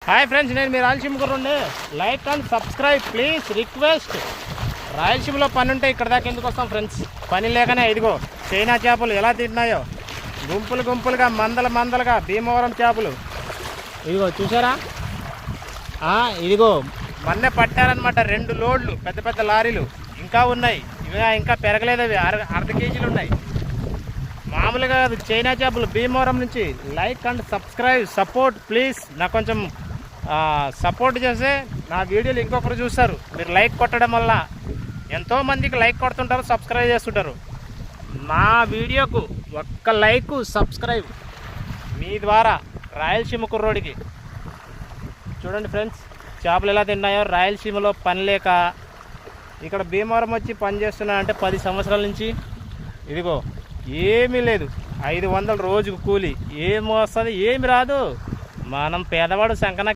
Hi friends, నేను మీ రాయలసీమ గుర్రండి. Like and subscribe please request. రాయలసీమలో పని ఉంటే ఇక్కడ దాకా ఎందుకు వస్తాం ఫ్రెండ్స్? పని లేకనే ఇదిగో చైనా చేపలు ఎలా తింటున్నాయో, గుంపులు గుంపులుగా మందలుగా భీమవరం చేపలు. ఇదిగో చూసారా, ఇదిగో మొన్నే పట్టారనమాట 2 లోడ్లు పెద్ద పెద్ద లారీలు. ఇంకా ఉన్నాయి, ఇవి ఇంకా పెరగలేదు. అవి అర్ధ కేజీలు ఉన్నాయి. మామూలుగా కాదు, చైనా చేపలు భీమవరం నుంచి. Like and subscribe support please. నాకు కొంచెం సపోర్ట్ చేస్తే నా వీడియోలు ఇంకొకరు చూస్తారు. మీరు లైక్ కొట్టడం వల్ల ఎంతోమందికి లైక్ కొడుతుంటారు, సబ్స్క్రైబ్ చేస్తుంటారు. మా వీడియోకు ఒక్క లైక్ సబ్స్క్రైబ్ మీ ద్వారా రాయలసీమ కుర్రోడికి. చూడండి ఫ్రెండ్స్, చేపలు ఎలా తిన్నాయో. రాయలసీమలో పని లేక ఇక్కడ భీమవరం వచ్చి పని చేస్తున్నా అంటే 10 సంవత్సరాల నుంచి. ఇదిగో ఏమీ లేదు, 500 రోజుకు కూలి. ఏమి వస్తుంది? ఏమి రాదు. మనం పేదవాడు సంకన